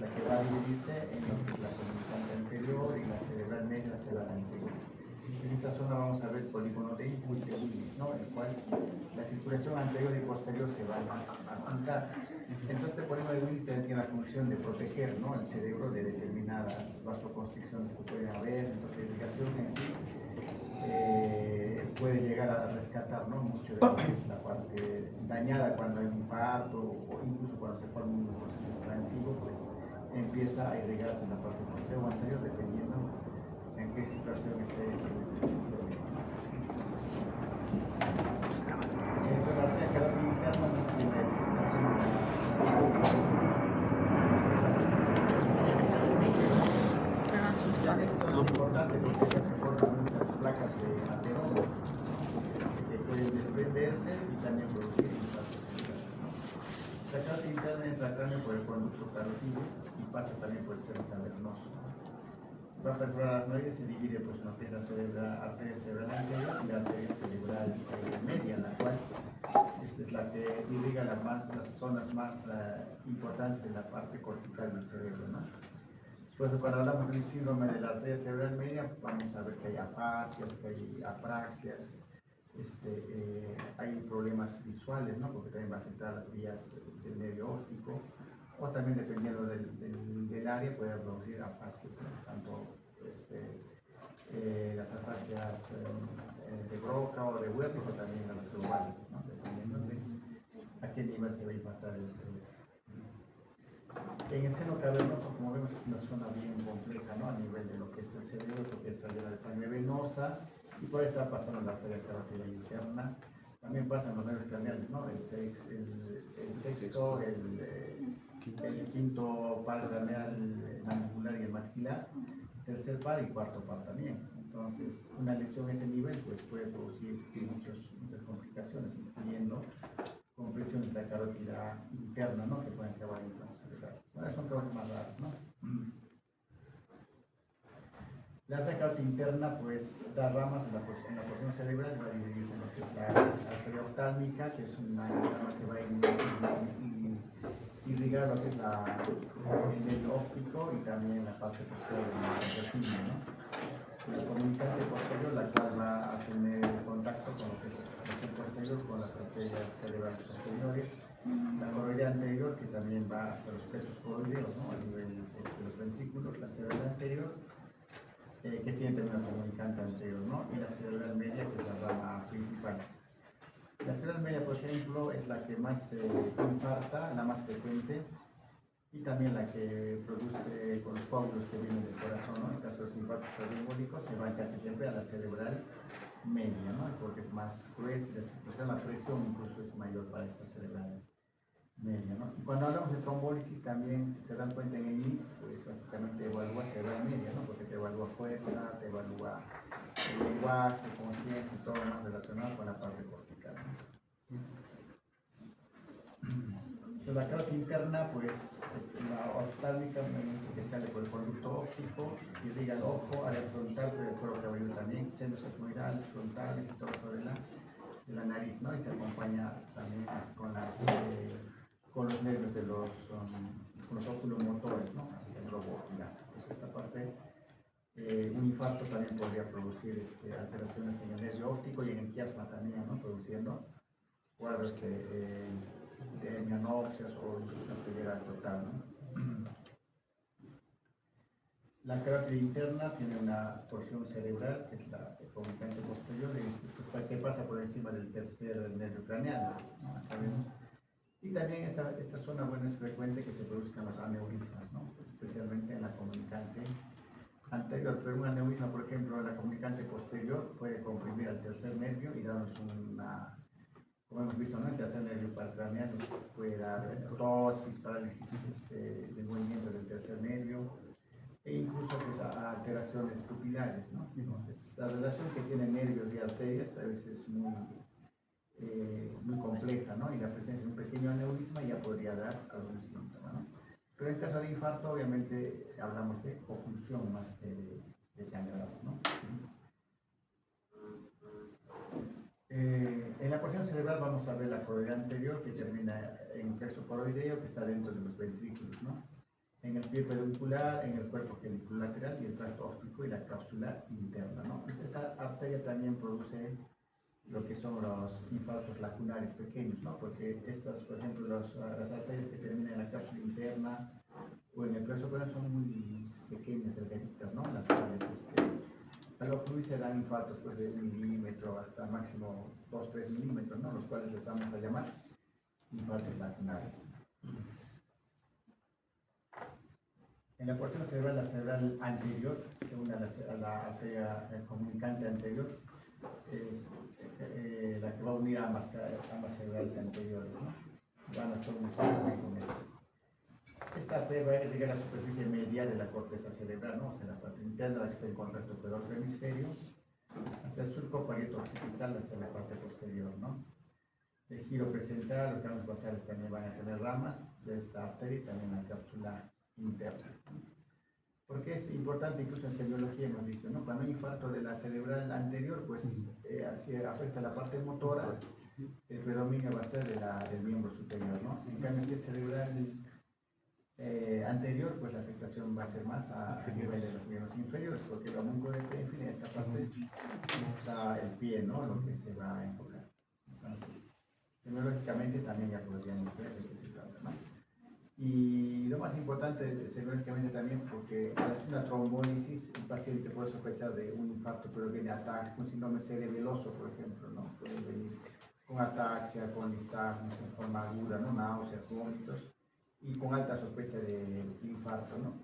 la que va a dividirse en lo que es la comunicante anterior y la cerebral media y la cerebral anterior. En esta zona vamos a ver el polígono de input de Willis, ¿no? En el cual la circulación anterior y posterior se van a juntar. Entonces, este polígono de Willis tiene la función de proteger, ¿no?, el cerebro de determinadas vasoconstricciones que pueden haber. Entonces, la irrigación en sí puede llegar a rescatar, ¿no?, mucho de lo que es la parte dañada cuando hay un infarto o incluso cuando se forma un proceso expansivo, pues empieza a irrigarse en la parte posterior o anterior, dependiendo en qué situación esté el problema. Entonces, la arteria carótida interna no sirve, son importantes porque se forman muchas placas de ateroma que pueden desprenderse y también producir impactos celulares, ¿no? La carótida interna entra al cráneo por el conducto carotídeo y pasa también por el seno cavernoso. Va a perforar la arteria y se divide pues, en lo que es la arteria cerebral anterior y la arteria cerebral media, la cual esta es la que irriga las zonas más importantes en la parte cortical del cerebro, ¿no? Pues cuando hablamos del síndrome de la arteria cerebral media, vamos a ver que hay afasias, que hay apraxias, hay problemas visuales, ¿no?, porque también va a afectar las vías del nervio óptico, o también dependiendo del área puede producir afasias, ¿no?, tanto las afasias de Broca o de Wernicke, o también las globales, ¿no?, dependiendo de a qué nivel se va a impactar el cerebro. En el seno cavernoso, como vemos, es una zona bien compleja, ¿no?, a nivel de lo que es el cerebro, porque está llena de sangre venosa y por ahí está pasando la arteria carótida interna. También pasan los nervios craneales, ¿no?, el sexto, el quinto par craneal mandibular y el maxilar, tercer par y cuarto par también. Entonces, una lesión a ese nivel pues, puede producir muchas complicaciones, incluyendo compresiones de la carótida interna, ¿no?, que pueden acabar en cáncer. Bueno, son causas más raras, ¿no? La arteria carótida interna pues da ramas en la porción cerebral, va a dividirse en lo que es la arteria oftálmica, que es una rama que va a irrigar lo que es el nervio óptico y también la parte posterior del retina, ¿no? La comunicante posterior, la cual va a tener contacto con lo que es la porción posterior, con las arterias cerebrales posteriores. La coroidea anterior, que también va hacia los plexos coroideos, ¿no?, a nivel de los ventrículos. La cerebral anterior, que tiene también una comunicante anterior, ¿no?, y la cerebral media, que es la rama principal. La cerebral media, por ejemplo, es la que más infarta, la más frecuente, y también la que produce con los coágulos que vienen del corazón, ¿no? En el caso de los infartos cardioembólicos se van casi siempre a la cerebral media, ¿no?, porque es más gruesa, la presión incluso es mayor para esta cerebral media, ¿no? Y cuando hablamos de trombólisis también, si se dan cuenta en el MIS, pues básicamente evalúa cerebral media, ¿no?, porque te evalúa fuerza, te evalúa el lenguaje, conciencia y todo más relacionado con la parte cortical, ¿no? Entonces, la carótida interna, pues, la oftálmica, que sale por el conducto óptico, irriga el ojo, área frontal, pero el cuero cabelludo también, senos etmoidales, frontales y todo sobre la nariz, ¿no? Y se acompaña también con los nervios de con los óculos motores, ¿no?, hacia el globo ocular. Pues esta parte, un infarto también podría producir alteraciones en el nervio óptico y en el quiasma también, ¿no?, produciendo cuadros de mianopsias o incluso una ceguera total, ¿no? La carótida interna tiene una porción cerebral, que es la comunicante posterior, que pasa por encima del tercer nervio craneal, ¿no? Acá vemos. Y también esta zona, bueno, es frecuente que se produzcan los aneurismas, ¿no?, especialmente en la comunicante anterior. Pero un aneurisma, por ejemplo, en la comunicante posterior puede comprimir al tercer nervio y darnos como hemos visto, ¿no?, el tercer nervio paracraneal puede dar ptosis, parálisis de movimiento del tercer nervio, e incluso pues, a alteraciones pupilares, ¿no? Entonces, la relación que tienen nervios y arterias a veces es muy compleja, ¿no?, y la presencia de un pequeño aneurisma ya podría dar algún síntoma, ¿no? Pero en caso de infarto, obviamente, hablamos de oclusión más que de sangrado, ¿no? En la porción cerebral vamos a ver la coroidea anterior, que termina en un plexo coroideo que está dentro de los ventrículos, ¿no? en el pie peduncular, en el cuerpo genicular lateral y el tracto óptico y la cápsula interna, ¿no? Entonces, esta arteria también produce lo que son los infartos lacunares pequeños, ¿no? Porque estos, por ejemplo, las arterias que terminan en la cápsula interna o en el plexo coronal son muy pequeñas, delgaditas, ¿no? Las cuales, a lo que se dan infartos pues, de 1 milímetro hasta máximo 2-3 milímetros, ¿no? Los cuales les vamos a llamar infartos lacunares. En la porción cerebral, la cerebral anterior, que une a la arteria comunicante anterior, es la que va a unir ambas cerebrales anteriores, ¿no? Van a estar unidas con esto. Esta arteria va a llegar a la superficie media de la corteza cerebral, ¿no? O sea, la parte interna, la que está en contacto con el otro hemisferio, hasta el surco parieto occipital hacia la parte posterior, ¿no? El giro presentral, los canales basales también van a tener ramas de esta arteria y también la cápsula interna. Porque es importante, incluso en semiología hemos visto, ¿no? Cuando hay infarto de la cerebral anterior, pues así afecta la parte motora, el predominio va a ser del miembro superior, ¿no? En cambio, si es cerebral anterior, pues la afectación va a ser más a nivel de los miembros inferiores, porque el homúnculo de pie, en esta parte está el pie, ¿no? Lo que se va a enfocar. Entonces, semiológicamente también ya podríamos ver de qué se trata, ¿no? Y lo más importante, semiológicamente también, porque al hacer una trombólisis, el paciente puede sospechar de un infarto, pero viene ataque, un síndrome cerebeloso, por ejemplo, ¿no? Puede venir con ataxia, con nistagmus en forma aguda, ¿no? Náuseas, vómitos, y con alta sospecha de infarto, ¿no?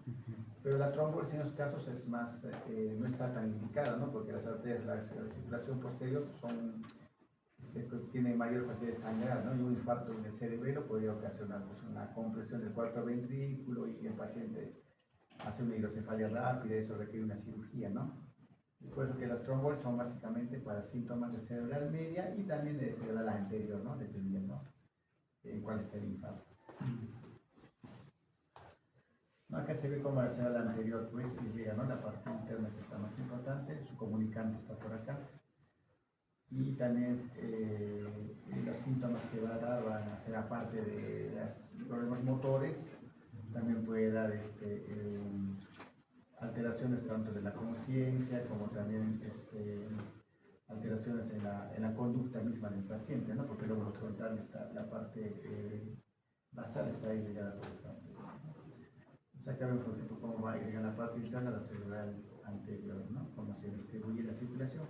Pero la trombólisis en los casos es más, no está tan indicada, ¿no? Porque las arterias, la circulación posterior son tiene mayor facilidad de sangrar, ¿no? Y un infarto en el cerebelo podría ocasionar pues, una compresión del cuarto ventrículo y el paciente hace una hidrocefalia rápida, eso requiere una cirugía, ¿no? Es por eso que las trombosis son básicamente para síntomas de cerebral media y también de cerebral anterior, ¿no? Dependiendo en cuál está el infarto. ¿No? Acá se ve como la cerebral anterior, pues, llega, ¿no? La parte interna que está más importante, su comunicante está por acá. Y también los síntomas que va a dar van a ser, aparte de los problemas motores, también puede dar alteraciones tanto de la conciencia como también alteraciones en la conducta misma del paciente, ¿no? Porque luego frontal está la parte basal está ahí ligada por esta anterior, ¿no? O sea, acá vemos por ejemplo cómo va a ir en la parte interna la cerebral anterior, ¿no? Cómo se distribuye la circulación.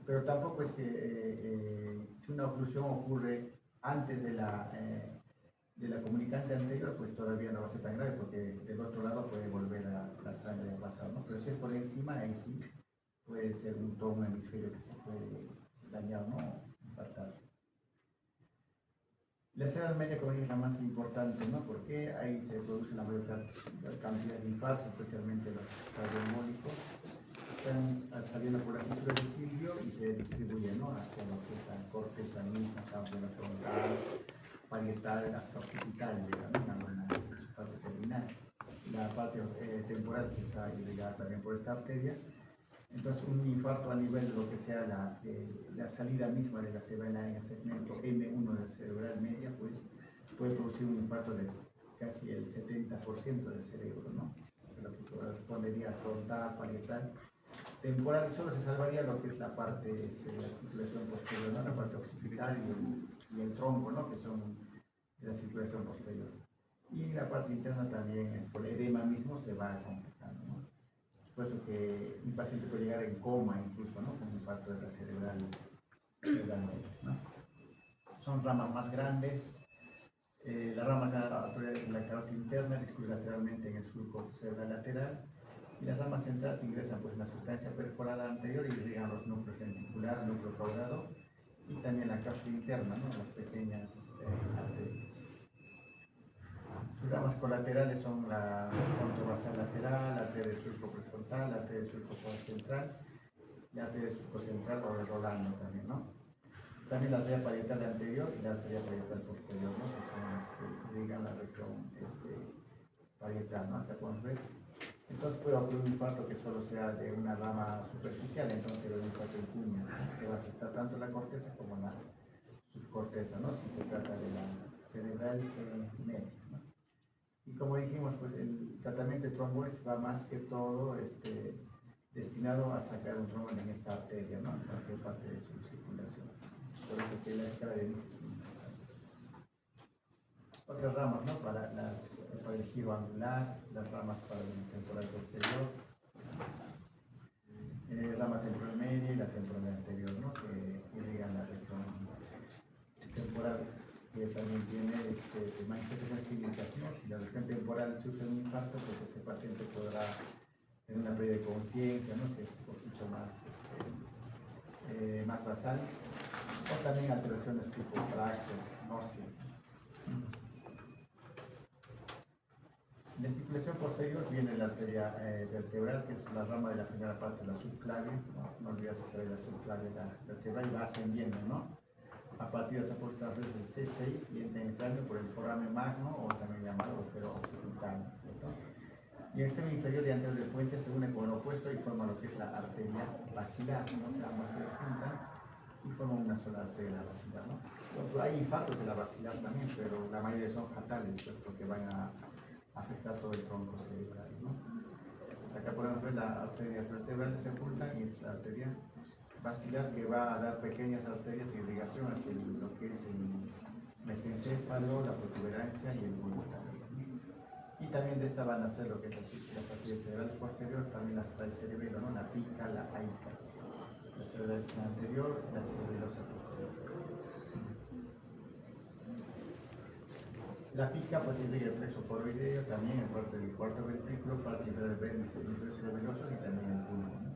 Pero tampoco es que si una oclusión ocurre antes de la comunicante anterior, pues todavía no va a ser tan grave porque del otro lado puede volver a la sangre a pasar, ¿no? Pero si es por encima, ahí sí puede ser todo un hemisferio que se puede dañar, ¿no? Infartar. La cerebral media, como dije, es la más importante, ¿no? Porque ahí se produce la mayor cantidad de infartos, especialmente los cardioembólicos. Están saliendo por la fisura del cilio y se distribuyen, ¿no? Hacia lo que es la corteza misma, tanto en la frontal, parietal, hasta occipital, ¿no? En su parte terminal. La parte temporal se está irrigada también por esta arteria. Entonces, un infarto a nivel de lo que sea la salida misma de la cerebral en el segmento M1 de la cerebral media, pues puede producir un infarto de casi el 70% del cerebro, ¿no? O sea, lo que correspondería a frontal, parietal. Temporal solo se salvaría lo que es la parte de la circulación posterior, ¿no? La parte occipital y el tronco, ¿no? Que son de la circulación posterior. Y la parte interna también, es por el edema mismo, se va complicando, ¿no? Por eso que un paciente puede llegar en coma incluso, ¿no? Con un infarto de la cerebral media, ¿no? Son ramas más grandes. La rama de la carótida interna discurre lateralmente en el surco cerebral lateral. Y las ramas centrales ingresan pues, en la sustancia perforada anterior y irrigan los núcleos lenticular, núcleo caudado y también la cápsula interna, ¿no? Las pequeñas arterias. Sus ramas colaterales son la frontobasal lateral, la arteria del surco prefrontal, la arteria del surco central, la arteria del surco central o el rolando también, ¿no? También la arteria parietal anterior y la arteria parietal posterior, ¿no? Que son irrigan la región parietal, ¿no? Acá podemos ver. Entonces puede ocurrir un infarto que solo sea de una rama superficial, entonces un infarto en cuña, ¿no? Que va a afectar tanto la corteza como la subcorteza, ¿no? Si se trata de la cerebral media, ¿no? Y como dijimos, pues el tratamiento de trombosis va más que todo destinado a sacar un trombo en esta arteria, ¿no? En cualquier parte de su circulación. Por eso que la escala de Bennett es muy importante. Otras ramas, ¿no? Para el giro angular, las ramas para el temporal posterior, rama temporal media y la temporal anterior, ¿no? Que llegan a la región temporal, que también tiene manifestaciones clínicas, ¿no? Si la región temporal sufre un infarto, pues ese paciente podrá tener una pérdida de conciencia, ¿no? Que es un poquito más basal, o también alteraciones tipo fractos, náuseas. En la circulación posterior viene la arteria vertebral, que es la rama de la primera parte de la subclavia, no olvides hacer la subclavia vertebral y va ascendiendo, ¿no? A partir de esa puesta del C6 y entra en el cráneo por el foramen magno, o también llamado agujero occipital, ¿cierto? Y el extremo inferior y anterior del puente se une con el opuesto y forma lo que es la arteria basilar, ¿no? O sea, ambas se juntan y forman una sola arteria basilar, ¿no? Entonces, hay infartos de la basilar también, pero la mayoría son fatales, pues, porque van a afectar todo el tronco cerebral, ¿no? Acá podemos ver la arteria vertebral que se junta y es la arteria basilar, que va a dar pequeñas arterias de irrigación hacia lo que es el mesencéfalo, la protuberancia y el bulbo también. Y también de esta van a ser lo que es las arterias cerebrales posteriores, también las para el cerebelo, ¿no? La pica, la aica, la cerebral anterior, la cerebelosa posterior. La pica pues irriga el plexo foroideo, también en parte del cuarto ventrículo, parte del vértice cerebeloso y también el bulbo, ¿no?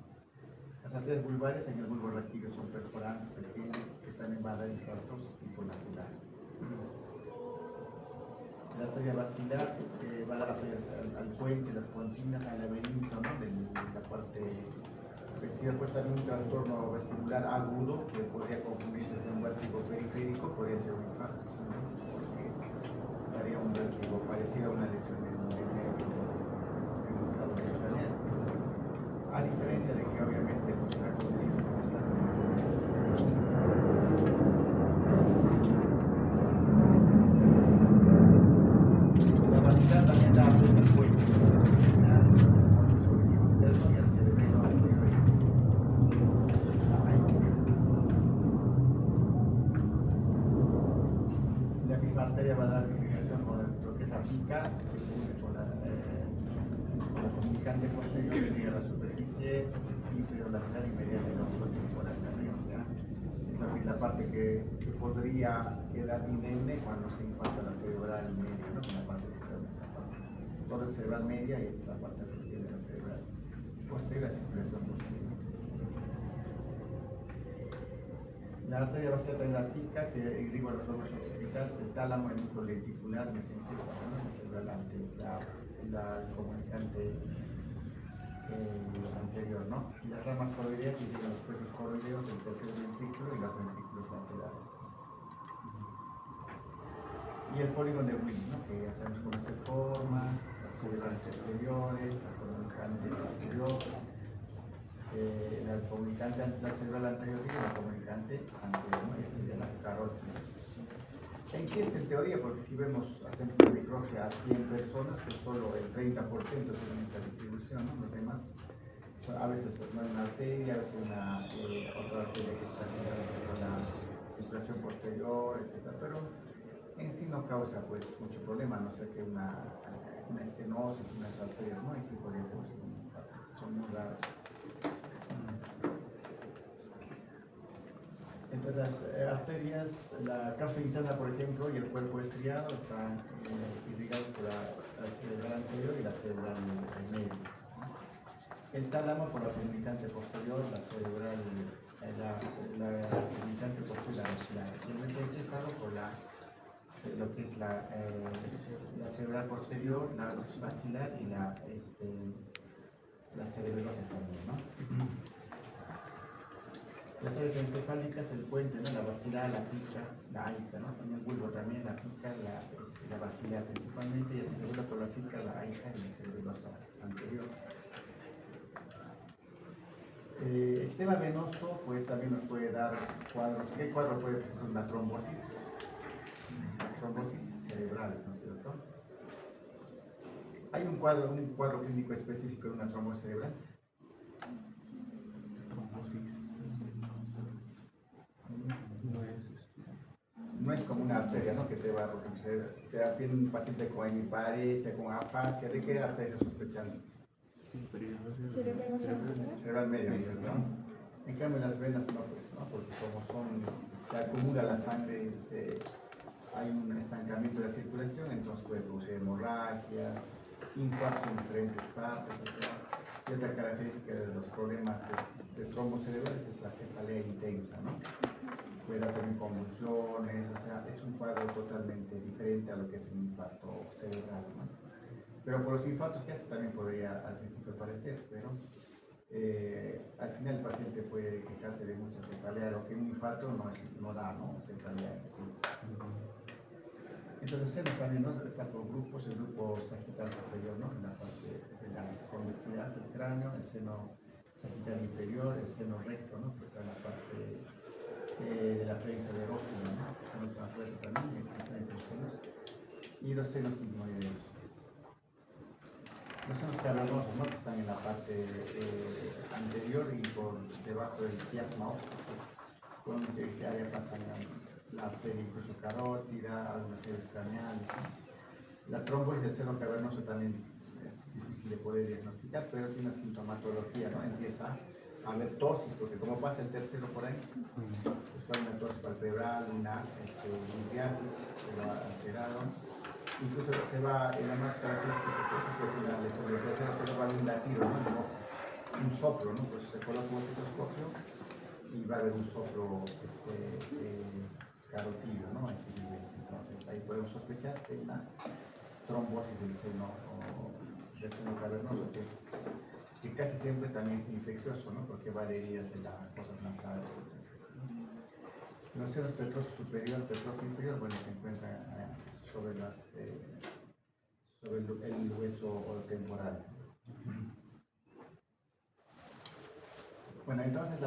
Las arterias vulvares en el bulbo rectilio son perforantes, pequeñas, que también van a dar infartos tipo lacular. La arteria basilar va a dar al puente, las pontinas, al laberinto, ¿no? De la parte vestibular, pues también un trastorno vestibular agudo que podría confundirse con un vértigo periférico, podría ser un infarto, ¿sí? Porque daría un vértigo parecido a una lesión en un cabo craneal. A diferencia de que obviamente pues será continuo constantemente. La basilar también da acceso al cuello, y al cerebelo anterior. La misma arteria va a dar irrigación con lo que es la pica, que se une con la comunicante posterior, que llega a la superficie inferior lateral y medial del ojo temporal también, o sea, esa es la parte que podría quedar indemne cuando se infarta la cerebral media, ¿no? La parte que todo el cerebral media y es la parte posterior de la cerebral posterior, la circulación posterior. La arteria basilar también la pica, que irriga los lóbulos occipitales, el tálamo, el núcleo lenticular, mesencéfalo, ¿no? La cerebral anterior, la comunicante anterior, ¿no? Y las ramas coroideas que llegan los plexos coroideos, el tercer ventrículo y los ventrículos laterales. Y el polígono de Willis, ¿no? Que ya sabemos cómo se forma, las cerebrales posteriores, la comunicante anterior, la comunicante la cerebral anterior y la comunicante anterior, ¿no? Y sería la carótida. En ciencia, en teoría, porque si vemos, hacemos una micropsia a 100 personas, que solo el 30% tiene esta distribución, ¿no? Los demás, a veces no hay una arteria, a veces otra arteria que está con la circulación posterior, etc. Pero en sí no causa pues mucho problema, no sé que una estenosis, unas arterias, ¿no? Y sí podría producir un infarto, son muy raros. Entonces las arterias, la cápsula interna por ejemplo y el cuerpo estriado están irrigados por la cerebral anterior y la cerebral media. El tálamo por la comunicante posterior, la cerebral, la comunicante posterior, el mesencéfalo por lo que es la cerebral posterior, la basilar y la cerebelosa también, ¿no? Las áreas encefálicas, el puente, ¿no? La basilar, la pica, la aica, ¿no? También el bulbo también, la pica, la basilar principalmente, y el cerebelo por la pica, la aica y la cerebelosa anterior. El sistema venoso, pues también nos puede dar cuadros. ¿Qué cuadro puede presentar una trombosis? Trombosis cerebrales, ¿no es cierto? ¿Hay un cuadro clínico específico de una trombosis cerebral? No es como una arteria, ¿no? Que te va a romper. Si te tiene un paciente con hemiparesia, con afasia, ¿de qué arteria sospechando? Cerebral medio, ¿no? En cambio las venas no, pues, ¿no? Porque se acumula la sangre, hay un estancamiento de la circulación, entonces puede producir hemorragias, infartos en diferentes partes, o sea, y otra característica de los problemas de trombos cerebrales es la cefalea intensa, ¿no? Puede dar también convulsiones, o sea, es un cuadro totalmente diferente a lo que es un infarto cerebral, ¿no? Pero por los infartos que hace también podría al principio parecer, pero al final el paciente puede quejarse de mucha cefalea, lo que un infarto no da, ¿no? Cefalea en sí. Entonces, el seno también, ¿no? Está por grupos, el grupo sagital superior, ¿no? En la parte de la convexidad del cráneo, el seno sagital inferior, el seno recto, ¿no? Que está en la parte de la prensa de rótula, ¿no? El seno transverso también, diferentes senos, y los senos sigmoideos. Los senos cavernosos, ¿no? Que están en la parte anterior y por debajo del quiasma óptico, con que área pasan la arteria incluso carótida, algunas arterias craneales, ¿no? La trombosis del seno cavernoso también es difícil de poder diagnosticar, pero tiene una sintomatología, ¿no? Empieza a haber tosis, porque como pasa el tercero por ahí, pues va una tosis palpebral, una litiasis, se va alterado. Incluso se va en la más característica pues en la lesión del tercero, pero va a haber un latido, ¿no? Un soplo, ¿no? Pues se coloca un estetoscopio y va a haber un soplo carotido, ¿no? Entonces ahí podemos sospechar de una trombosis del seno cavernoso, que casi siempre también es infeccioso, ¿no? Porque va de heridas de las fosas nasales, etc. Los senos petroso superior, petroso inferior, bueno, se encuentran sobre el hueso temporal. Bueno, entonces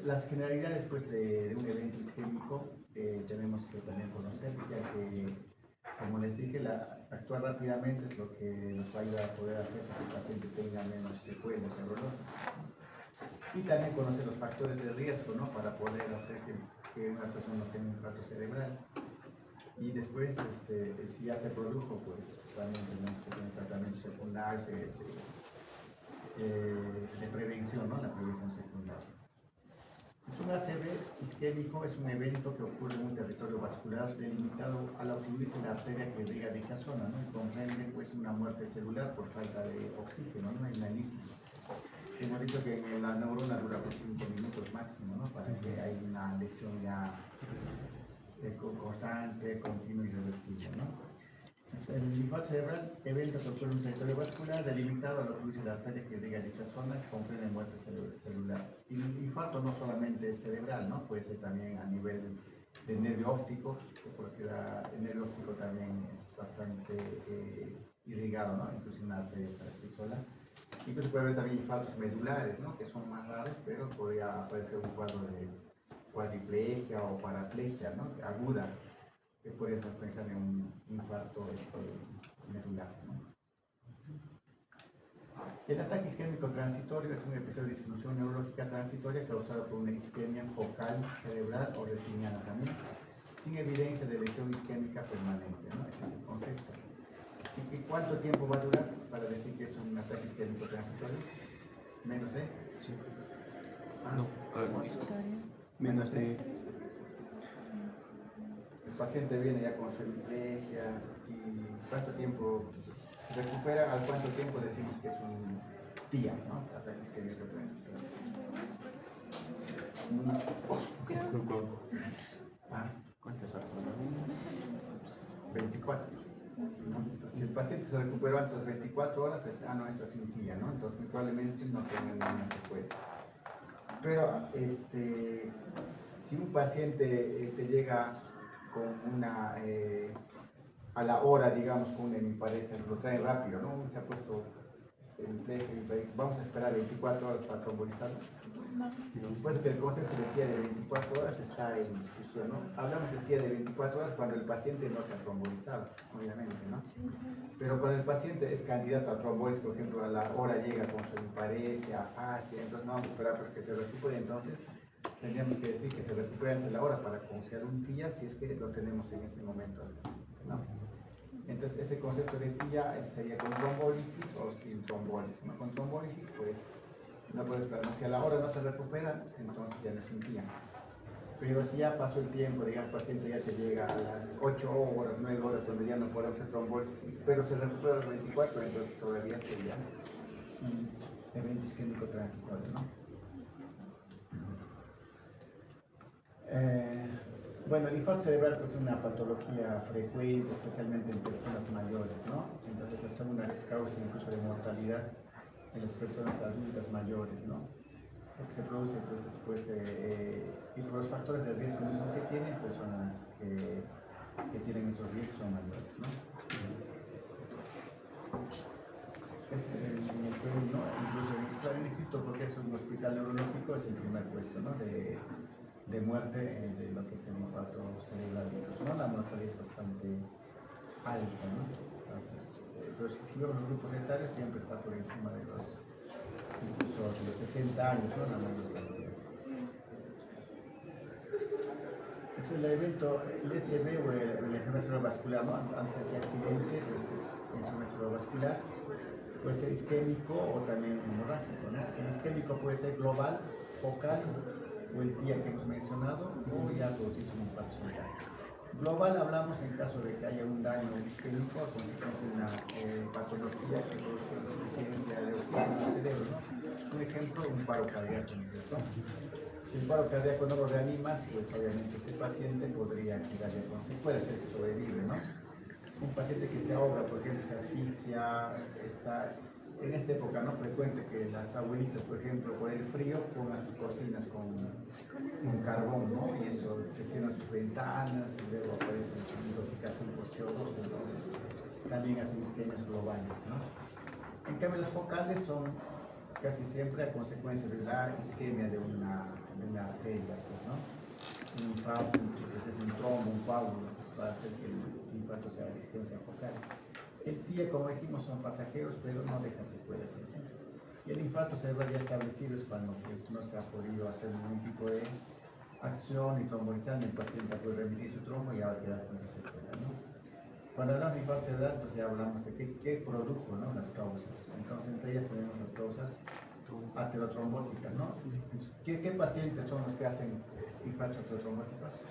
las generalidades pues, de un evento isquémico tenemos que también conocer, ya que, como les dije, actuar rápidamente es lo que nos va a ayudar a poder hacer que el paciente tenga menos secuelas neurológicas. Y también conocer los factores de riesgo, ¿no? Para poder hacer que una persona no tenga un infarto cerebral. Y después, si ya se produjo, pues también tenemos que tener tratamientos secundarios de prevención, ¿no? La prevención secundaria. Un ACV isquémico es un evento que ocurre en un territorio vascular delimitado al obstruirse la arteria que irriga dicha zona, ¿no? Y comprende pues una muerte celular por falta de oxígeno, ¿no? En la lisis. Hemos dicho que la neurona dura por 5 minutos máximo, ¿no? Para que haya una lesión ya constante, continua y irreversible, ¿no? El infarto cerebral, evento que ocurre en un territorio vascular delimitado al obstruirse la arteria que irriga dicha zona, que comprende muerte celular. Y el infarto no solamente es cerebral, ¿no? Puede ser también a nivel del nervio óptico, porque el nervio óptico también es bastante irrigado, ¿no? Incluso una arteria sola. Incluso puede haber también infartos medulares, ¿no? Que son más raros, pero podría aparecer un cuadro de cuadriplegia o paraplegia, ¿no? Aguda, que puede pensar en un infarto medular, ¿no? El ataque isquémico transitorio es un episodio de disfunción neurológica transitoria causado por una isquemia focal, cerebral o retiniana también, sin evidencia de lesión isquémica permanente, ¿no? Ese es el concepto. ¿Y cuánto tiempo va a durar para decir que es un ataque isquémico transitorio? ¿Menos de? Sí. Más. Menos de. El paciente viene ya con su hemiplegia y ¿cuánto tiempo se recupera? ¿Al cuánto tiempo decimos que es un TIA, ¿no? Ataque isquémico transitorio. ¿Cuántas horas? 24. ¿No? Entonces, si el paciente se recuperó antes de las 24 horas, pues, no, esto es un TIA, ¿no? Entonces, muy probablemente no tenga ninguna secuela. Pero, si un paciente te llega con a la hora, digamos, con una hemiparesia, lo trae rápido, ¿no? Se ha puesto vamos a esperar 24 horas para trombolizarlo. No. Pues que el concepto de TIA de 24 horas está en discusión, ¿no? Hablamos de TIA de 24 horas cuando el paciente no se ha trombolizado, obviamente, ¿no? Pero cuando el paciente es candidato a trombolis, por ejemplo, a la hora llega con semiparesia, afasia, entonces no vamos a esperar pues, que se recupere, entonces tendríamos que decir que se recupere antes de la hora para considerar un TIA si es que lo tenemos en ese momento al paciente, ¿no? Entonces ese concepto de TIA sería con trombólisis o sin trombólisis, ¿no? Con trombólisis, pues no puede esperar, ¿no? Si a la hora no se recupera, entonces ya no es un TIA. Pero si ya pasó el tiempo, digamos, el paciente ya te llega a las 8 horas, 9 horas, donde ya no podemos hacer trombólisis, pero se recupera a las 24, entonces todavía sería un evento isquémico transitorio, ¿no? Bueno, el infarto cerebral pues, es una patología frecuente, especialmente en personas mayores, ¿no? Entonces es una causa incluso de mortalidad en las personas adultas mayores, ¿no? Lo que se produce pues, después de... y por los factores de riesgo mismo que tienen, personas que tienen esos riesgos son mayores, ¿no? Este es el Perú, ¿no? Incluso el instituto, porque es un hospital neurológico, es el primer puesto, ¿no? De muerte de lo que es el infarto cerebral, ¿no? La mortalidad es bastante alta, ¿no? Entonces, pero si vemos los grupos etarios, siempre está por encima de los, incluso de los 60 años, ¿no? La mayor cantidad. Entonces, el evento, el SB o la enfermedad cerebrovascular, ¿no? Antes de accidente, pues es enfermedad cerebrovascular, puede ser isquémico o también hemorrágico, ¿no? El isquémico puede ser global, focal, o el TIA que hemos mencionado, o ya producir un infarto cerebral. Global hablamos en caso de que haya un daño isquémico a consecuencia de una patología que produce insuficiencia de oxígeno en el cerebro, ¿no? Un ejemplo, un paro cardíaco, ¿no? Si el paro cardíaco no lo reanimas, pues obviamente ese paciente podría quedar con secuelas, ser que sobrevive, ¿no? Un paciente que se ahoga, por ejemplo, se asfixia, está en esta época no frecuente que las abuelitas, por ejemplo, por el frío, pongan sus cocinas con carbón, ¿no? Y eso se cierran sus ventanas y luego aparece intoxicación por CO2, entonces también hacen isquemias globales, ¿no? En cambio, las focales son casi siempre a consecuencia de la isquemia de una arteria, pues, ¿no? Un infarto, pues es un trombo, un coágulo, para hacer que el infarto sea la isquemia focal. El TIA, como dijimos, son pasajeros, pero no dejan secuelas en sí. Y el infarto cerebral ya establecido es cuando pues, no se ha podido hacer ningún tipo de acción y trombolizar, el paciente puede remitir su trombo y ahora quedar con esa secuela, ¿no? Cuando hablamos de infarto cerebral, entonces ya hablamos de qué produjo, ¿no? Las causas. Entonces, entre ellas tenemos las causas aterotrombóticas, ¿no? Entonces, ¿qué pacientes son los que hacen infartos aterotrombóticos?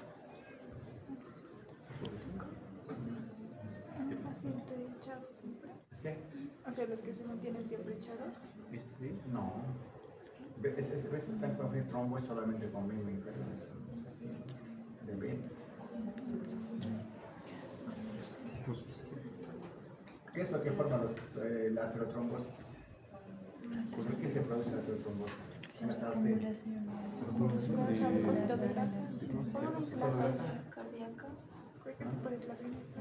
Paciente echado siempre. ¿Qué? O sea, los que se mantienen siempre echados. No. ¿Ves que están con trombo es solamente con miembro inferior? De venas. ¿Qué es lo que forma la aterotrombosis? ¿Por qué se produce la aterotrombosis? En las arterias. Son depósitos de grasas. Pongamos grasas cardíaca. ¿Qué tipo de clavina está?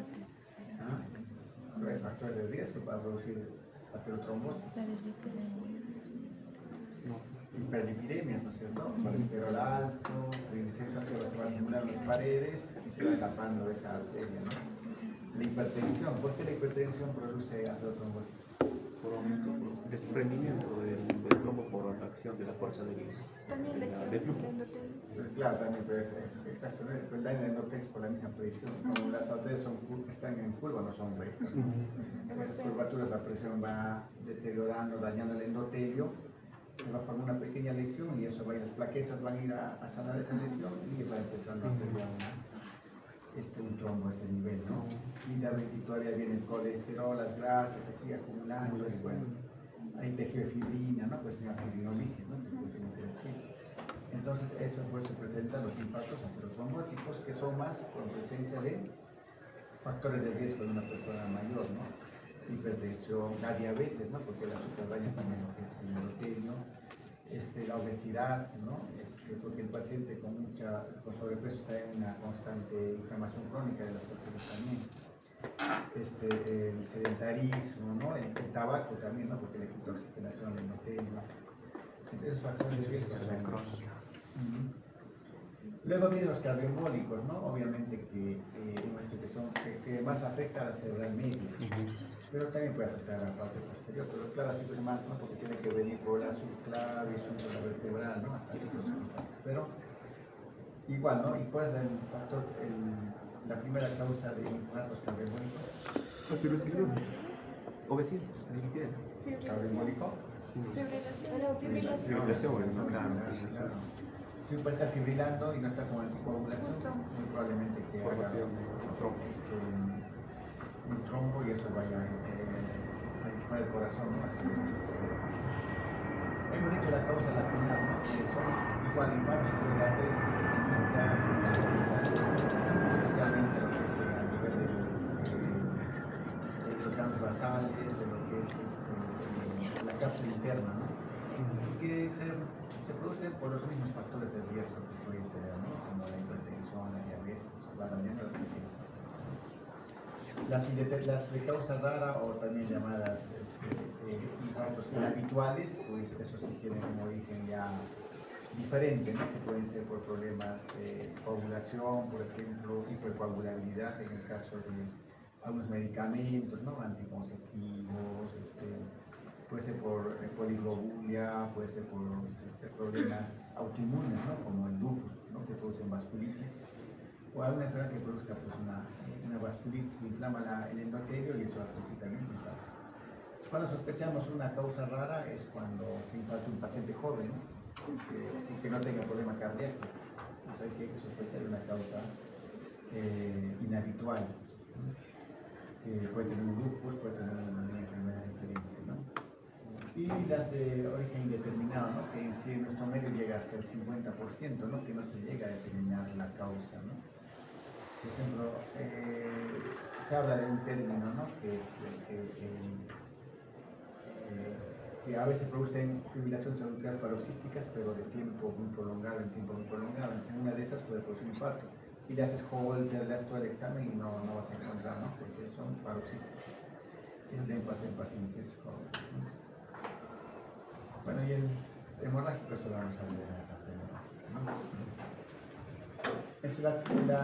Pero hay factores de riesgo para producir aterotrombosis. Hiperlipidemias, ¿no es cierto? Colesterol alto, triglicéridos altos, se van a acumular en las paredes y se va tapando esa arteria, ¿no? La hipertensión, ¿por qué la hipertensión produce aterotrombosis? Por aumento, por desprendimiento del trombo por la acción de la fuerza También lesión del endotelio. Claro, también, pero exacto, el daño del endotelio es por la misma presión. Como las arterias están en curva, no son rectas. En esas curvaturas la presión va deteriorando, dañando el endotelio, se va a formar una pequeña lesión y eso va a ir, las plaquetas van a ir a sanar esa lesión y va empezando a hacer ya un trombo a ese nivel, ¿no? Y todavía viene el colesterol, las grasas, se sigue acumulando y bueno, hay tejido de fibrina, ¿no? Pues una fibrinolisis, ¿no? Entonces, eso pues se presenta los infartos aterotrombóticos, que son más con presencia de factores de riesgo de una persona mayor, ¿no? Hipertensión, la diabetes, ¿no? Porque el azúcar daña también lo que es el endotelio, la obesidad, ¿no? Porque el paciente con sobrepeso está en una constante inflamación crónica de las arterias también. el sedentarismo, ¿no? El tabaco también, ¿no? Porque le quita oxigenación al endotelio. Entonces, esos factores de riesgo son. Ujú. Luego vienen los cardioembólicos, ¿no? Obviamente que hemos dicho que más afecta a la cerebral media, pero también puede afectar a la parte posterior, pero claro, así pues más, ¿no? Porque tiene que venir por la subclavis, por la vertebral, ¿no? Hasta ahí, pero igual, ¿no? ¿Y cuál es el factor, la primera causa de infartos cardioembólicos? Obesidad, Cardioembólico. Fibrilación. fibrilación, Claro, claro. Si un paciente está fibrilando y no está con anticoagulación, muy probablemente que haga formación de trombo. un trombo y eso vaya a disparar el corazón, ¿no? Así hemos dicho la causa lacunar, ¿no? Que son igual infartos cerebrales muy pequeñitas, especialmente lo que es a nivel de los ganglios basales, de lo que es la cápsula interna, ¿no? Que se producen por los mismos factores de riesgo que pueden tener, ¿no? Como la hipertensión, la diabetes, la anemia, las de causa rara o también llamadas infartos inhabituales, pues eso sí tienen un origen ya diferente, ¿no? Que pueden ser por problemas de coagulación, por ejemplo, hipercoagulabilidad en el caso de algunos medicamentos, ¿no? Anticonceptivos, puede ser por poliglobulia, puede ser por problemas autoinmunes, ¿no? Como el lupus, ¿no? Que producen vasculitis, o alguna enfermedad que produzca pues, una vasculitis que inflama el endotelio y eso va a producir también infarto. Cuando sospechamos una causa rara es cuando se infarta un paciente joven, ¿no? que no tenga problema cardíaco. Entonces ahí sí hay que sospechar de una causa inhabitual. Puede tener un lupus, puede tener una enfermedad diferente, ¿no? Y las de origen indeterminado, ¿no? Que en sí en nuestro medio llega hasta el 50%, ¿no? Que no se llega a determinar la causa, ¿no? Por ejemplo, se habla de un término, ¿no? Que a veces producen fibrilaciones auriculares paroxísticas, pero de tiempo muy prolongado, en tiempo muy prolongado. En una de esas puede producir un infarto. Y le haces Holter, le haces todo el examen y no vas a encontrar, ¿no? Porque son paroxísticas. Eso también pasa en pacientes jóvenes, ¿no? Bueno, y el hemorrágico eso lo vamos a ver en la pastelera.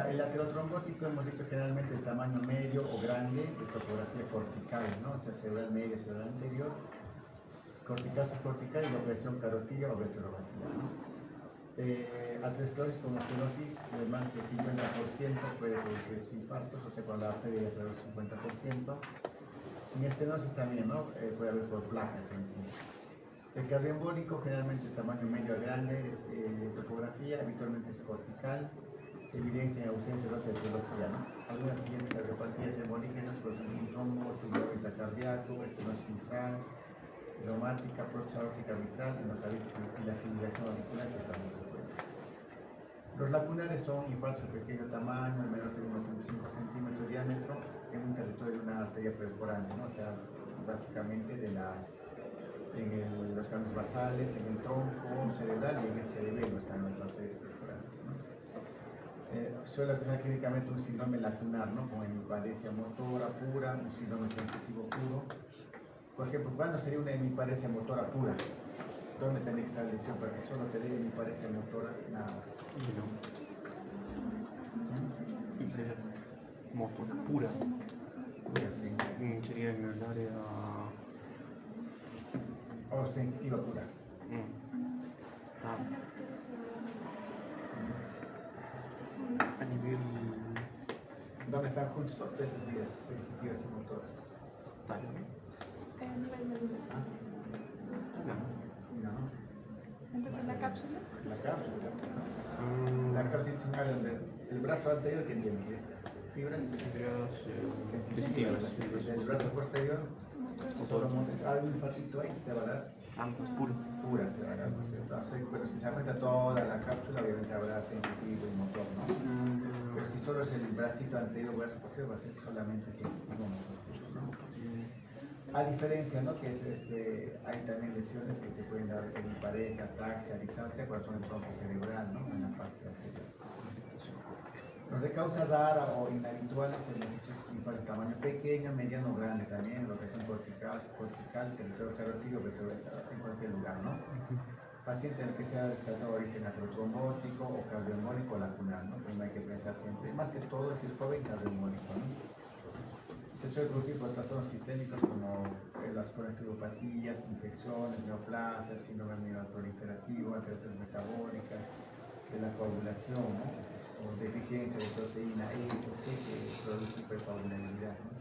El aterotrombótico hemos visto generalmente de tamaño medio o grande, de topografía cortical, ¿no? O sea, cerebral media, cerebral anterior, cortical, subcortical y la operación carotidia o veterovacilar, ¿no? Aterosclerosis con estenosis de más del 50% puede producir infartos, o sea, cuando la arteria es del 50%. Sin estenosis también, ¿no? Puede haber por placas en sí. El cardioembólico, generalmente de tamaño medio a grande, topografía, habitualmente es cortical, se evidencia en ausencia de otra etiología, ¿no? Algunas siguientes cardiopatías embólicas producen un trombo, estudio intracardíaco, estenosis mitral, reumática, prótesis aórtica mitral, endocardititis y la fibrilación auricular que estamos viendo. Los lacunares son infartos de pequeño tamaño, menor de 1,5 centímetros de diámetro, en un territorio de una arteria perforante, ¿no? O sea, básicamente en los ganglios basales, en el tronco cerebral y en el cerebelo están las arterias perforantes, ¿no? Suele ocasionar clínicamente un síndrome lacunar, ¿no? Con hemiparesia motora pura, un síndrome sensitivo puro. Por ejemplo, ¿cuándo sería una hemiparesia motora pura? ¿Dónde tendría que estar la lesión para que solo te dé hemiparesia motora? Nada más. Motora pura. Pura, sí. Sería en el área. O sensitiva pura. A nivel. ¿Dónde están juntos todas esas vías sensitivas y motoras? A nivel medular. No. Entonces la cápsula. La cápsula. La cápsula es un área donde el brazo anterior que tiene fibras sensitivas. El brazo posterior, algún infartito ahí te va a dar. Ambos puros. Puras te va a dar, ¿no es cierto? Entonces, pero si se afecta toda la cápsula, obviamente habrá sensitivo y motor, ¿no? Pero si solo es el bracito anterior o brazo posterior, va a ser solamente sensitivo y motor, ¿no? A diferencia, ¿no? Que es hay también lesiones que te pueden dar hemiparesia, ataxia, disartria, cuando son el tronco cerebral, ¿no? En la parte anterior. Los de causa rara o inhabituales en los infartos de tamaño pequeño, mediano o grande también, rotación cortical, territorio carotídeo, retroversal, en cualquier lugar, ¿no? Paciente en el que sea descartado origen atrotrombótico o cardioembólico lacunar, ¿no? Pues hay que pensar siempre, más que todo si es joven cardioembólico, ¿no? Se suele producir por trastornos sistémicos como las colesteropatías, infecciones, neoplasias, síndrome proliferativo, alteraciones metabólicas, de la coagulación, ¿no? O deficiencia de proteína S, C, que produce hipercoagulabilidad, ¿no?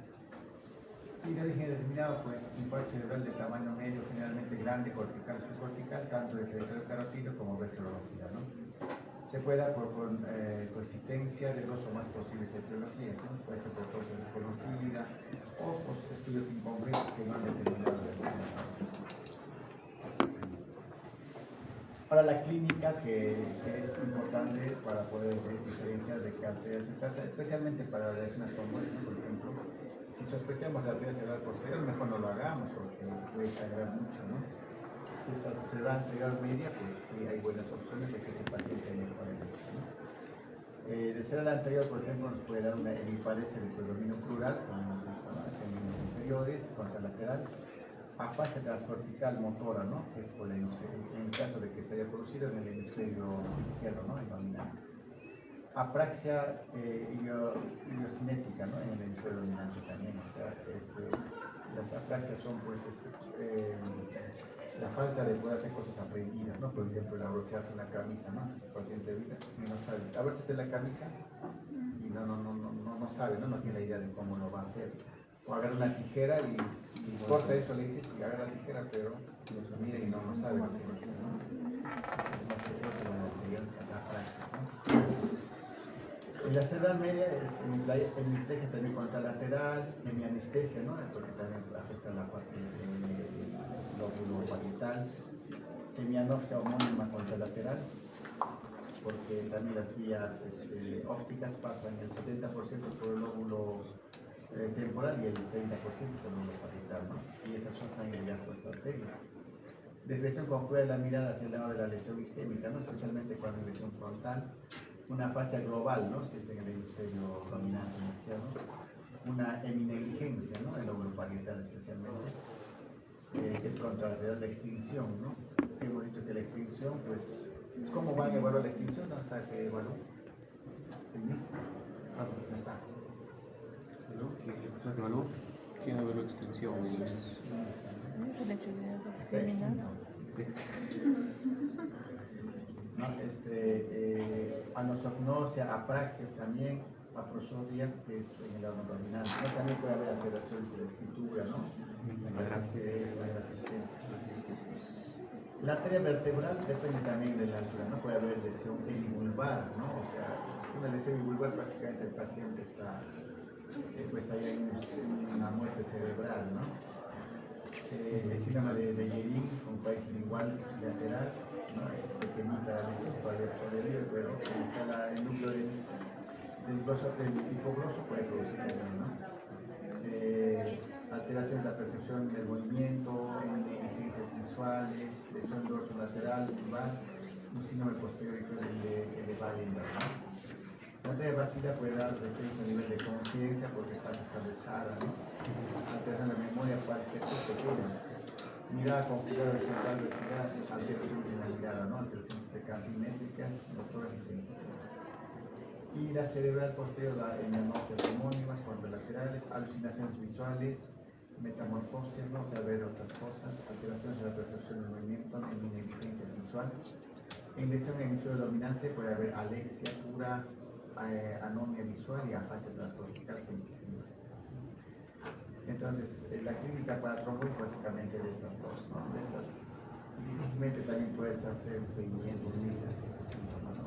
Y de origen determinado, pues, infarto cerebral de tamaño medio, generalmente grande, cortical, subcortical, tanto de territorio carotídeo como retrovascular, ¿no? Se puede dar por coexistencia de dos o más posibles etiologías, ¿no? Puede ser por causa desconocida o por estudios incompletos que no han determinado la enfermedad. Para la clínica, que es importante para poder diferenciar de qué arteria se trata, especialmente para la lesión trombosis, por ejemplo, si sospechamos la arteria cerebral posterior, mejor no lo hagamos porque puede sangrar mucho, ¿no? Si es cerebral anterior media, pues sí hay buenas opciones de que ese paciente mejore mucho, ¿no? De cerebral anterior, por ejemplo, nos puede dar una hemiparesia del predominio plural con términos inferiores, contralateral, afasia transcortical motora, ¿no? Que es por en el caso de que se haya producido en el hemisferio izquierdo, ¿no? El dominante. Apraxia idiosinética, ¿no? En el hemisferio dominante también, o sea, las apraxias son, pues, la falta de poder hacer cosas aprendidas, ¿no? Por ejemplo, el abrocharse la camisa, ¿no? El paciente vida y no sabe, abróchate la camisa y no sabe, ¿no? No tiene la idea de cómo lo va a hacer. O agarra una tijera y corta eso, le dices, y agarra la tijera, pero lo mira y no sabe lo que va a hacer, ¿no? Es más que todo la anterior, esa práctica, ¿no? En la cerebral media es hemiplegia también contralateral, hemianestesia, ¿no? Porque también afecta la parte del lóbulo parietal, hemianopsia homónima contralateral, porque también las vías ópticas pasan el 70% por el lóbulo temporal y el 30% por el lóbulo parietal, ¿no? Y esas son también ya puestas arterias. Desviación conjugada de la mirada hacia el lado de la lesión isquémica, ¿no? Especialmente cuando hay lesión frontal. Una fascia global, ¿no? Si es en el hemisferio dominante izquierdo. Una heminegligencia, ¿no? El lóbulo parietal especialmente. Que es contralateral de extinción, ¿no? Hemos dicho que la extinción, pues, ¿cómo van a evaluar la extinción? No está que evaluó. El mismo. No está. ¿Qué evaluó? ¿Quién evaluó extinción? El MIS. Selectividad discriminada. ¿No? Anosognosia, apraxias también, aprosodia, que es en el lado dominante. ¿No? También puede haber alteraciones de la escritura, ¿no? La resistencia. La arteria vertebral depende también de la altura, ¿no? Puede haber lesión hemivulvar, ¿no? O sea, una lesión hemivulvar prácticamente el paciente está pues ya en una muerte cerebral, ¿no? El síndrome de Yerin con país lingual lateral, ¿no? Es pequeñita la lesión, todavía sobrevive, pero está el núcleo del hipogloso puede producir también, ¿no? Alteraciones de la percepción del movimiento, negligencias visuales, lesión dorsolateral, lumbar, un síndrome posterior de Wallenberg, ¿no? La arteria basilar puede dar descenso a nivel de conciencia porque está atravesada, ¿no? Alteración de la memoria puede ser pequeña. Mirada configurada horizontal, alteraciones en la mirada, ¿no? Alteraciones capimétricas, motoras y sensitivas. Y la cerebral posterior, la hemianopsias homónimas, contralaterales, alucinaciones visuales, metamorfosis, ¿no? O sea, ver otras cosas, alteraciones de la percepción del movimiento, negligencia visual. En lesión en hemisferio dominante puede haber alexia pura, anomia visual y afasia transcortical sensitiva. Entonces, la clínica para trombosis básicamente de estas dos, ¿no? De estas, difícilmente también puedes hacer seguimiento de esas síntomas, ¿no?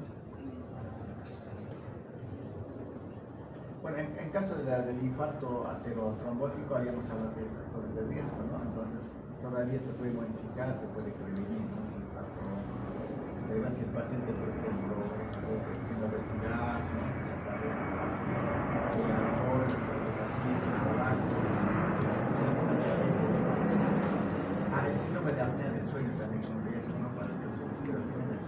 Bueno, en caso del infarto aterotrombótico, habíamos hablado de factores de riesgo, ¿no? Entonces, todavía se puede modificar, se puede prevenir, ¿no? El infarto cerebral, si el paciente, por ejemplo, tiene obesidad, ¿no? El alcohol, el tabaco, el síndrome de apnea del sueño también es un riesgo, ¿no? Para las personas que lo tienen,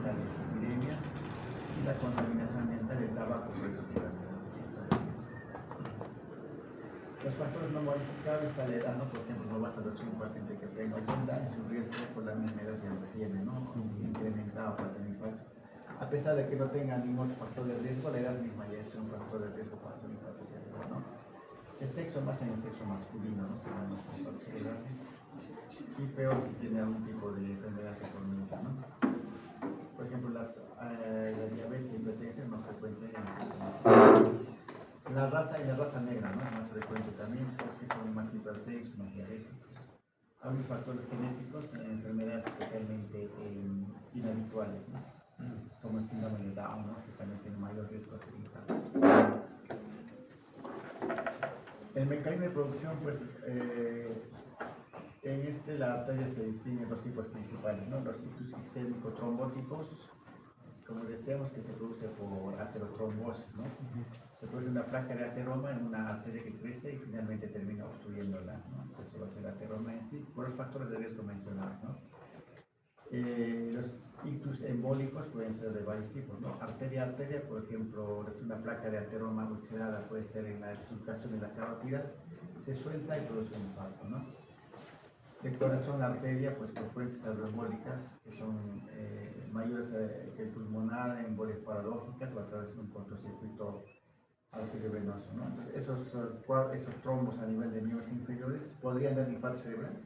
la epidemia y la contaminación ambiental infarto, por eso tiene los factores no modificables a la edad, ¿no? Por ejemplo, no vas a ver un paciente que tenga 80 años, su riesgo por la misma edad que lo tiene, ¿no? Incrementado para tener infarto. A pesar de que no tenga ningún otro factor de riesgo, la edad misma ya es un factor de riesgo para hacer un infarto cerebral, ¿no? El sexo, más en el sexo masculino, ¿no? Se dan los infartos cerebrales. Y peor si tiene algún tipo de enfermedad crónica, ¿no? Por ejemplo, la diabetes y hipertensión es más frecuente en el sexo masculino. La raza y la raza negra, ¿no? Es más frecuente también porque son más hipertensos, más diabéticos. Hay factores genéticos en enfermedades especialmente inhabituales, ¿no? Como el síndrome de Down, ¿no? Que también tiene mayor riesgo de ser infarto. El mecanismo de producción, pues, en la arteria se distinguen dos tipos principales, ¿no? Los ictus isquémicos trombóticos, como decíamos, que se produce por aterotrombosis, ¿no? Se produce una placa de ateroma en una arteria que crece y finalmente termina obstruyéndola, ¿no? Eso va a ser ateroma en sí, por los factores de riesgo mencionados, ¿no? Los ictus embólicos pueden ser de varios tipos, ¿no? Arteria a arteria, por ejemplo, es una placa de ateroma ulcerada, puede estar en la extucación de la carótida, se suelta y produce un infarto, ¿no? De corazón a arteria, pues por fuentes cardioembólicas que son mayores que el pulmonar, embolias paradójicas o a través de un cortocircuito arteriovenoso, ¿no? Entonces, esos trombos a nivel de miembros inferiores podrían dar infarto cerebral.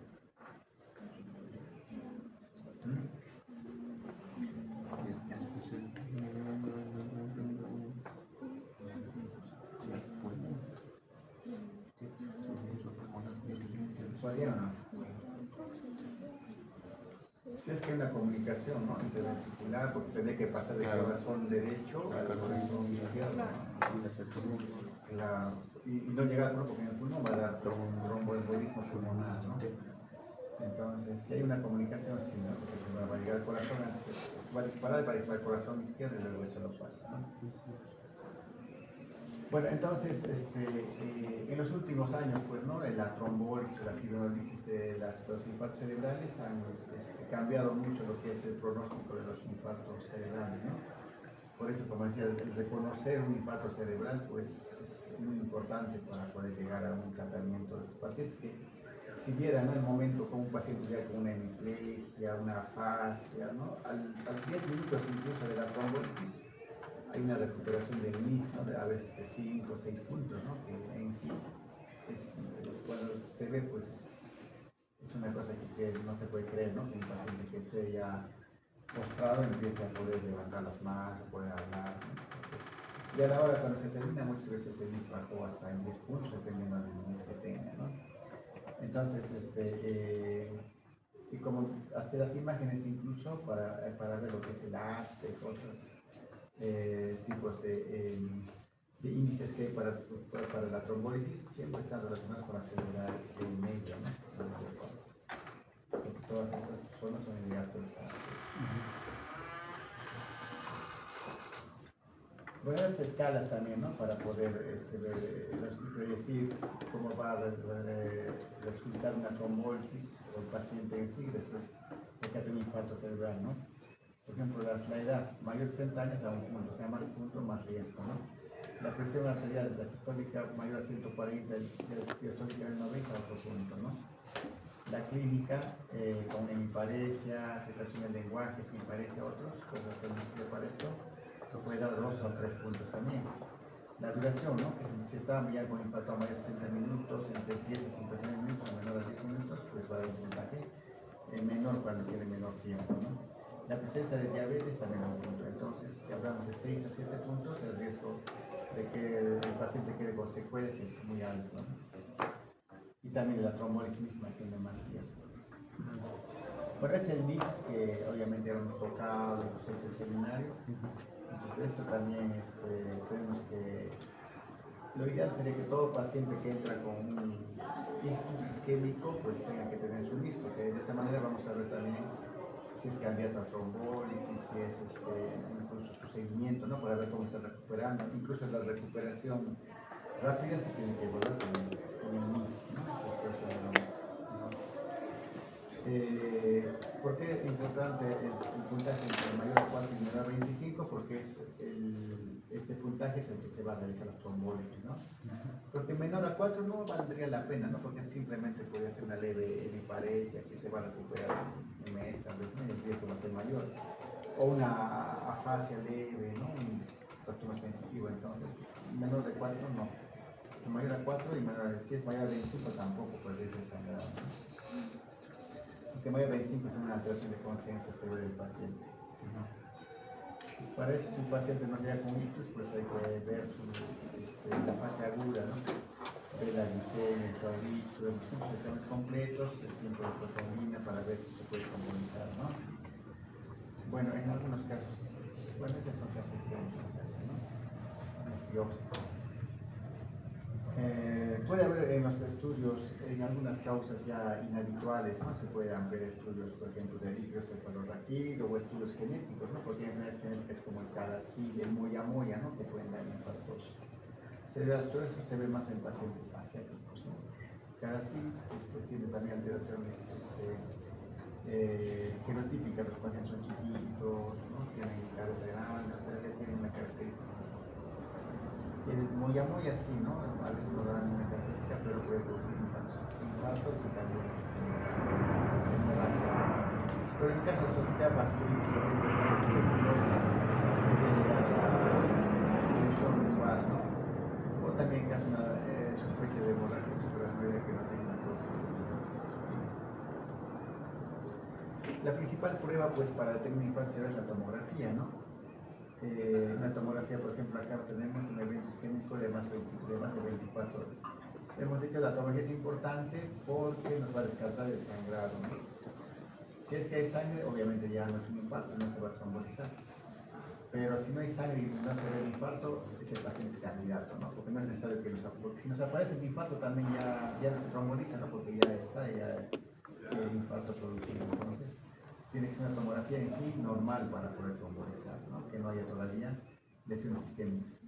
¿Podría o no? Si es que hay una comunicación, ¿no? Interventricular, porque tendría que pasar del corazón derecho al corazón izquierdo, ¿no? Y no llegar al porque en el pulmón va a dar tromboembolismo pulmonar, ¿no? Entonces, si hay una comunicación, sí, ¿no? Porque primero va a llegar al corazón, antes va a disparar, va a disparar al corazón izquierdo y luego eso lo pasa, ¿no? Bueno, entonces, en los últimos años, pues, ¿no? La trombolisis, la fibrinolisis, los infartos cerebrales han cambiado mucho lo que es el pronóstico de los infartos cerebrales, ¿no? Por eso, como decía, el reconocer un infarto cerebral, pues, es muy importante para poder llegar a un tratamiento de los pacientes que, si vieran, ¿no? El momento como un paciente ya con una hemiplegia, una afasia, ¿no? Al 10 minutos incluso de la trombolisis, hay una recuperación del mismo, de a veces de 5 o 6 puntos, ¿no? Que en sí, cuando se ve, pues es una cosa que no se puede creer, ¿no? Que un paciente que esté ya postrado empiece a poder levantar las manos, a poder hablar, ¿no? Y a la hora cuando se termina, muchas veces el MIS bajó hasta en 10 puntos, dependiendo del MIS que tenga, ¿no? Entonces, y como hasta las imágenes incluso para ver lo que es el ASPE, otros tipos de índices que hay para la trombolisis, siempre están relacionados con la celular media, ¿no? Porque todas estas zonas son el gato. Voy a dar escalas también, ¿no? Para poder predecir cómo va a resultar una trombolisis o el paciente en sí después de que ha tenido un infarto cerebral, ¿no? Por ejemplo, la edad mayor de 60 años a un punto, o sea, más punto, más riesgo, ¿no? La presión arterial, la sistólica mayor a 140 y la diastólica de 90 a otro punto, ¿no? La clínica con hemiparesia, afectación del lenguaje, sin paresia a otros, pues hacer para esto, puede dar 2 o 3 puntos también. La duración, ¿no? Que si está ya con infarto a mayor de 60 minutos, entre 10 y 59 minutos, o menor a 10 minutos, pues va a dar un puntaje menor cuando tiene menor tiempo, ¿no? La presencia de diabetes también es un punto. Entonces, si hablamos de 6 a 7 puntos, el riesgo de que el paciente quede con secuelas es muy alto, ¿no? Y también la trombolisis misma tiene más riesgo. Bueno, es el MIS que obviamente hemos tocado en el centro seminario. Entonces, esto también tenemos que. Lo ideal sería que todo paciente que entra con un ictus isquémico pues tenga que tener su MIS, porque de esa manera vamos a ver también si es candidato a trombolisis, si es incluso su seguimiento, ¿no? Para ver cómo está recuperando. Incluso la recuperación rápida se tiene que volver con el MIS, ¿no? ¿Por qué es importante el puntaje entre mayor a 4 y menor a 25? Porque este puntaje es el que se va a realizar las trombólisis, ¿no? Porque menor a 4 no valdría la pena, ¿no? Porque simplemente podría ser una leve hemiparesia que se va a recuperar en un mes, tal vez, ¿no? Y el riesgo va a ser mayor. O una afasia leve, ¿no? Un trastorno sensitivo. Entonces, menor de 4 no. Mayor a 4 y si es mayor a 25 tampoco, pues es desangrado, ¿no? Que mayor de 25 es una alteración de conciencia severa del paciente. Para eso, si un paciente no llega con ictus, pues hay que ver la fase aguda, ¿no? Ver la glicemia, el taurito, los exámenes completos, el tiempo de proteína para ver si se puede comunicar, ¿no? Bueno, en algunos casos, bueno, estos son casos extremos, ¿no? Biopsias. Puede haber en los estudios, en algunas causas ya inhabituales, ¿no? Se pueden ver estudios, por ejemplo, de eritrocefalorraquídeo o estudios genéticos, ¿no? Porque hay enfermedades genéticas como el CADASIL, el moyamoya, ¿no? Que pueden dar infartos cerebrales. Todo eso se ve más en pacientes asiáticos, ¿no? CADASIL tiene también alteraciones genotípicas, los pacientes son chiquitos, ¿no? Tienen cabeza grande, o sea, tienen una característica. El moyamoya sí, ¿no? A veces no dan una característica, pero puede producir infartos y también hemorragias. Pero en caso de ya vasculitis, por ejemplo, tuberculosis, se podría llegar a la ilusión lumbar, ¿no? O también en caso de una sospecha de hemorragia suprarrenal que no tiene una causa. La principal prueba, pues, para determinar infarto cerebral es la tomografía, ¿no? Una tomografía, por ejemplo, acá tenemos un evento isquémico de más de 24 horas. Hemos dicho que la tomografía es importante porque nos va a descartar el sangrado, ¿no? Si es que hay sangre, obviamente ya no es un infarto, no se va a trombolizar. Pero si no hay sangre y no se ve el infarto, ese paciente es candidato, ¿no? Porque no es necesario que porque si nos aparece el infarto también ya no se tromboliza, ¿no? Porque ya está el infarto producido. Entonces, tiene que ser una tomografía en sí normal para poder trombolizar, ¿no? Que no haya todavía lesiones isquémicas.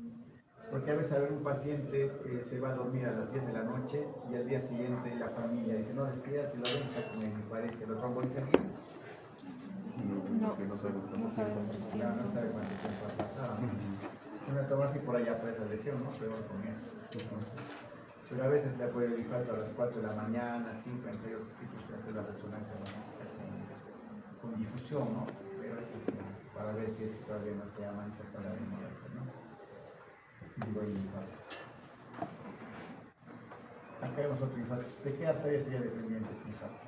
Porque a veces un paciente se va a dormir a las 10 de la noche y al día siguiente la familia dice, no, despídate, lo ven, está con me parece, ¿lo tromboliza bien? No, Que no sabemos cómo no sabemos. Claro, no sabe cuánto tiempo ha pasado, ¿no? Una tomografía por allá aparece la lesión, ¿no? Peor con eso. Pero a veces le puede el infarto a las 4 de la mañana, 5, en serio, otros tipos que hacen la resonancia, ¿no? Con difusión, ¿no? Pero eso sí, para ver si es que todavía no se ha manifestado la hemorragia, ¿no? Digo, el infarto. Acá vemos otro infarto. ¿De qué arteria sería dependiente este infarto?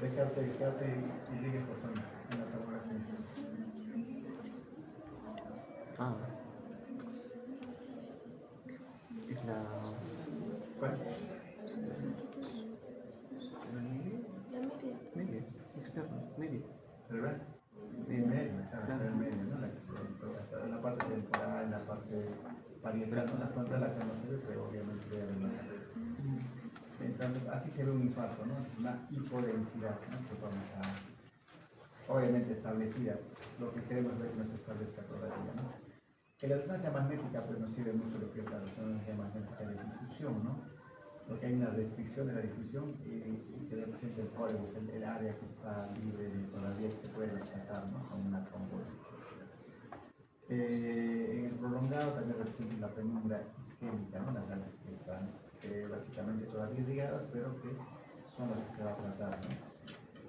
¿De qué arteria irriga esta zona en la tomografía? Ah. Es la... ¿Cuál? La media. media, externa, media. ¿Cerebral? En medio, claro, en medio, ¿no? La parte temporal, la parte parietal, ¿no? La frontal acá no se ve, pero obviamente debe haber una. Entonces, así se ve un infarto, ¿no? Una hipodensidad, ¿no? Que vamos a, obviamente establecida. Lo que queremos ver que no se establezca todavía, ¿no? En la resonancia magnética, pues nos sirve mucho lo que es la resonancia magnética de difusión, ¿no? Porque hay una restricción de la difusión y que representa el córtex, el área que está libre de todavía que se puede rescatar, ¿no? Con una trombólisis. En el prolongado también representa la penumbra isquémica, ¿no? Las áreas que están básicamente todavía irrigadas, pero que son las que se va a tratar, ¿no?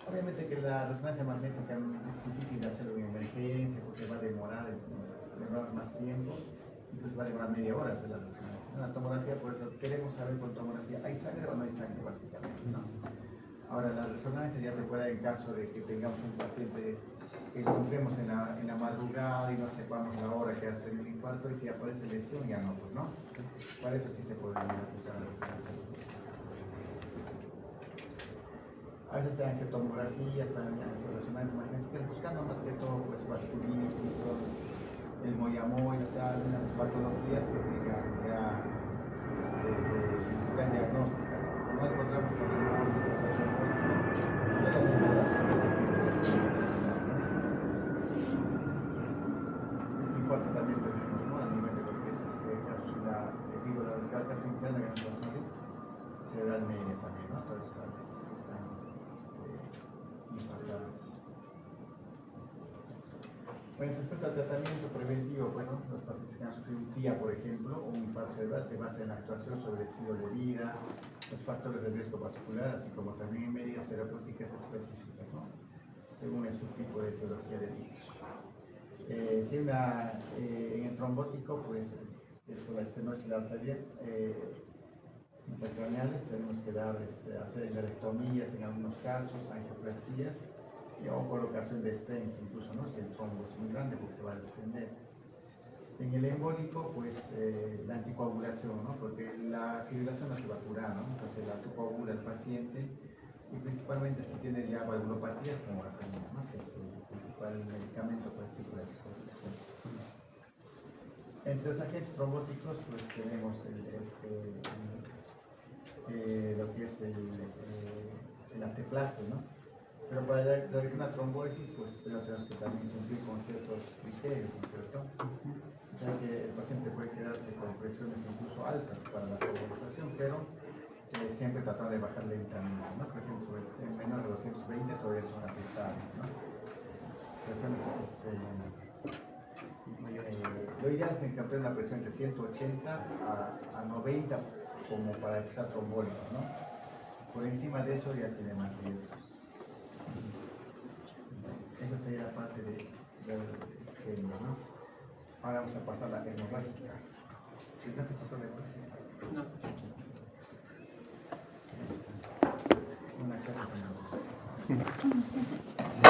Obviamente que la resonancia magnética es difícil de hacerlo en emergencia porque va a demorar más tiempo, incluso va a demorar media hora hacer la resonancia. La tomografía, por eso queremos saber con tomografía, ¿hay sangre o no hay sangre básicamente? ¿No? Ahora, la resonancia ya te puede dar en caso de que tengamos un paciente que encontremos en la madrugada y no sepamos la hora que ha tenido un infarto y si aparece lesión ya no, pues no. Para eso sí se podría usar la resonancia. A veces se han tomografías, también resonancias magnéticas, buscando más que todo pues vasculitis, el moyamoya, o sea, algunas patologías que tengan ya dificultad diagnóstica. No encontramos con el este infarto también tenemos, ¿no? Bueno, respecto al tratamiento preventivo, bueno, los pacientes que han sufrido un TIA, por ejemplo, o un infarto cerebral, se basa en la actuación sobre el estilo de vida, los factores de riesgo vascular, así como también en medidas terapéuticas específicas, ¿no? Según el subtipo de etiología del ictus. Si en el trombótico, pues, por la estenosis y la arteria intracraneales, tenemos que hacer endarterectomías en algunos casos, angioplastías, o colocación de stents incluso, ¿no? Si el trombo es muy grande porque se va a desprender. En el embólico, pues la anticoagulación, ¿no? Porque la fibrilación no se va a curar, ¿no? Entonces la anticoagula el paciente y principalmente si tiene ya valvulopatías como la femina, ¿no? Que es el principal medicamento para este tipo de anticoagulación. Entre los agentes trombóticos, pues tenemos lo que es el anteplase, ¿no? Pero para realizar una trombosis, pues tenemos que también cumplir con ciertos criterios, ¿no es cierto? O sea que el paciente puede quedarse con presiones incluso altas para la trombolización, pero siempre tratando de bajar lentamente, ¿no? Presiones menores de 220 todavía son aceptables, ¿no? Presiones, lo ideal es encontrar una presión de 180 a 90 como para empezar trombólico, ¿no? Por encima de eso ya tiene más riesgos. Eso sería parte del esquema, ¿no? Ahora vamos a pasar a la hemorrágica. ¿Sí, no te pasó la hemorrágica?